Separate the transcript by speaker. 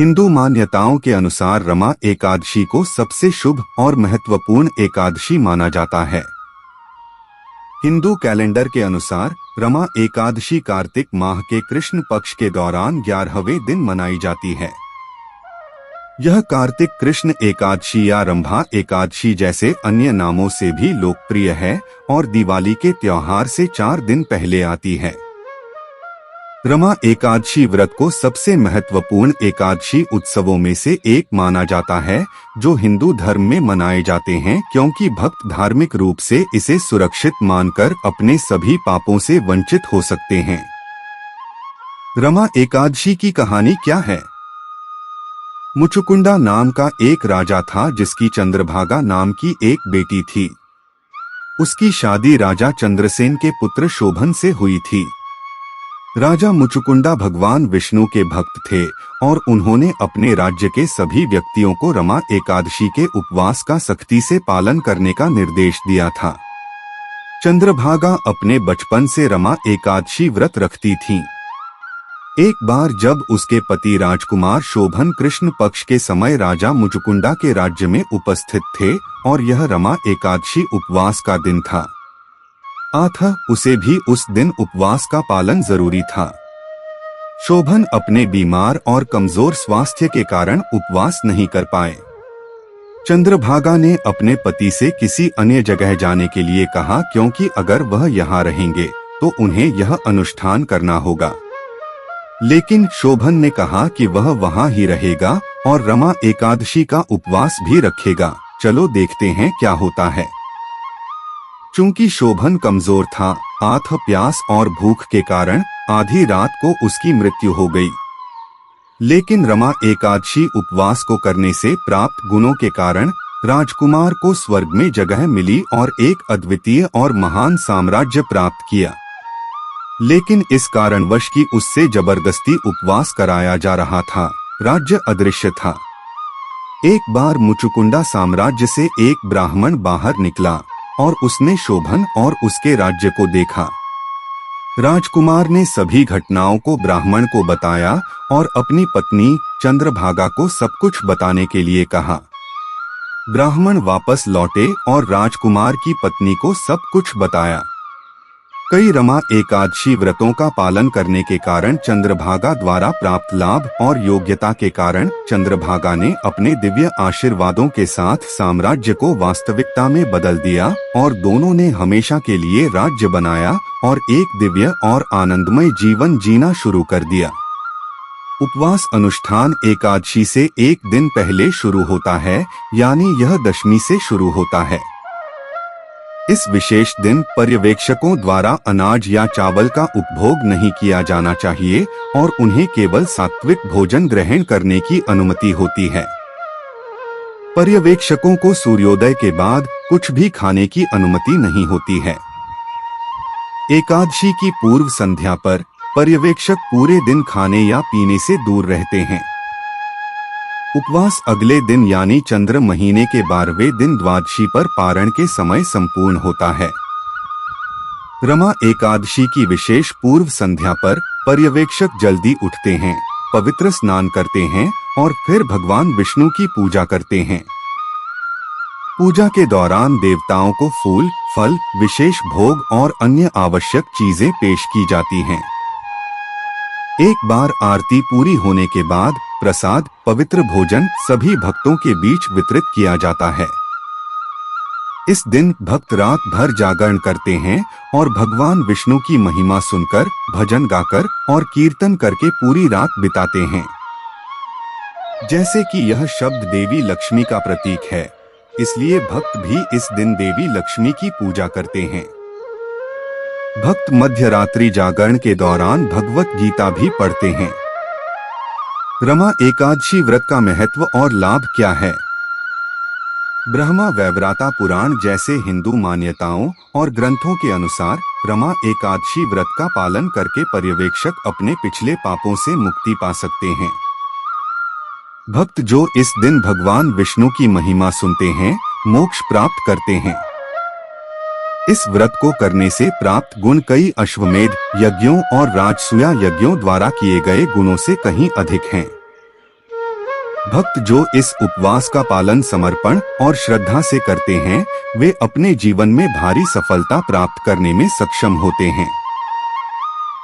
Speaker 1: हिंदू मान्यताओं के अनुसार रमा एकादशी को सबसे शुभ और महत्वपूर्ण एकादशी माना जाता है। हिंदू कैलेंडर के अनुसार रमा एकादशी कार्तिक माह के कृष्ण पक्ष के दौरान 11वें दिन मनाई जाती है। यह कार्तिक कृष्ण एकादशी या रंभा एकादशी जैसे अन्य नामों से भी लोकप्रिय है और दिवाली के त्योहार से 4 दिन पहले आती है। रमा एकादशी व्रत को सबसे महत्वपूर्ण एकादशी उत्सवों में से एक माना जाता है, जो हिंदू धर्म में मनाए जाते हैं क्योंकि भक्त धार्मिक रूप से इसे सुरक्षित मानकर अपने सभी पापों से वंचित हो सकते हैं। रमा एकादशी की कहानी क्या है? मुचुकुंदा नाम का एक राजा था जिसकी चंद्रभागा नाम की एक बेटी थी। उसकी शादी राजा चंद्रसेन के पुत्र शोभन से हुई थी। राजा मुचुकुंदा भगवान विष्णु के भक्त थे और उन्होंने अपने राज्य के सभी व्यक्तियों को रमा एकादशी के उपवास का सख्ती से पालन करने का निर्देश दिया था। चंद्रभागा अपने बचपन से रमा एकादशी व्रत रखती थीं। एक बार जब उसके पति राजकुमार शोभन कृष्ण पक्ष के समय राजा मुचुकुंदा के राज्य में उपस्थित थे और यह रमा एकादशी उपवास का दिन था, अतः उसे भी उस दिन उपवास का पालन जरूरी था। शोभन अपने बीमार और कमजोर स्वास्थ्य के कारण उपवास नहीं कर पाए। चंद्रभागा ने अपने पति से किसी अन्य जगह जाने के लिए कहा क्योंकि अगर वह यहाँ रहेंगे तो उन्हें यह अनुष्ठान करना होगा। लेकिन शोभन ने कहा कि वह वहाँ ही रहेगा और रमा एकादशी का उपवास भी रखेगा। चलो देखते हैं क्या होता है। चूंकि शोभन कमजोर था, अतः प्यास और भूख के कारण आधी रात को उसकी मृत्यु हो गई। लेकिन रमा एकादशी उपवास को करने से प्राप्त गुणों के कारण राजकुमार को स्वर्ग में जगह मिली और एक अद्वितीय और महान साम्राज्य प्राप्त किया। लेकिन इस कारणवश कि उससे जबरदस्ती उपवास कराया जा रहा था, राज्य अदृश्य था। एक बार मुचुकुंदा साम्राज्य से एक ब्राह्मण बाहर निकला और उसने शोभन और उसके राज्य को देखा। राजकुमार ने सभी घटनाओं को ब्राह्मण को बताया और अपनी पत्नी चंद्रभागा को सब कुछ बताने के लिए कहा। ब्राह्मण वापस लौटे और राजकुमार की पत्नी को सब कुछ बताया। कई रमा एकादशी व्रतों का पालन करने के कारण चंद्रभागा द्वारा प्राप्त लाभ और योग्यता के कारण चंद्रभागा ने अपने दिव्य आशीर्वादों के साथ साम्राज्य को वास्तविकता में बदल दिया और दोनों ने हमेशा के लिए राज्य बनाया और एक दिव्य और आनंदमय जीवन जीना शुरू कर दिया। उपवास अनुष्ठान एकादशी से एक दिन पहले शुरू होता है, यानी यह दशमी से शुरू होता है। इस विशेष दिन पर्यवेक्षकों द्वारा अनाज या चावल का उपभोग नहीं किया जाना चाहिए और उन्हें केवल सात्विक भोजन ग्रहण करने की अनुमति होती है। पर्यवेक्षकों को सूर्योदय के बाद कुछ भी खाने की अनुमति नहीं होती है। एकादशी की पूर्व संध्या पर पर्यवेक्षक पूरे दिन खाने या पीने से दूर रहते हैं। उपवास अगले दिन यानी चंद्र महीने के 12वें दिन द्वादशी पर पारण के समय संपूर्ण होता है। रमा एकादशी की विशेष पूर्व संध्या पर पर्यवेक्षक जल्दी उठते हैं, पवित्र स्नान करते हैं और फिर भगवान विष्णु की पूजा करते हैं। पूजा के दौरान देवताओं को फूल, फल, विशेष भोग और अन्य आवश्यक चीजें पेश की जाती हैं। एक बार आरती पूरी होने के बाद प्रसाद, पवित्र भोजन सभी भक्तों के बीच वितरित किया जाता है। इस दिन भक्त रात भर जागरण करते हैं और भगवान विष्णु की महिमा सुनकर, भजन गाकर और कीर्तन करके पूरी रात बिताते हैं। जैसे कि यह शब्द देवी लक्ष्मी का प्रतीक है, इसलिए भक्त भी इस दिन देवी लक्ष्मी की पूजा करते हैं। भक्त मध्यरात्रि जागरण के दौरान भगवत गीता भी पढ़ते हैं। रमा एकादशी व्रत का महत्व और लाभ क्या है? ब्रह्मा वैवराता पुराण जैसे हिंदू मान्यताओं और ग्रंथों के अनुसार रमा एकादशी व्रत का पालन करके पर्यवेक्षक अपने पिछले पापों से मुक्ति पा सकते हैं। भक्त जो इस दिन भगवान विष्णु की महिमा सुनते हैं, मोक्ष प्राप्त करते हैं। इस व्रत को करने से प्राप्त गुण कई अश्वमेध यज्ञों और राजसूया यज्ञों द्वारा किए गए गुणों से कहीं अधिक हैं। भक्त जो इस उपवास का पालन समर्पण और श्रद्धा से करते हैं, वे अपने जीवन में भारी सफलता प्राप्त करने में सक्षम होते हैं।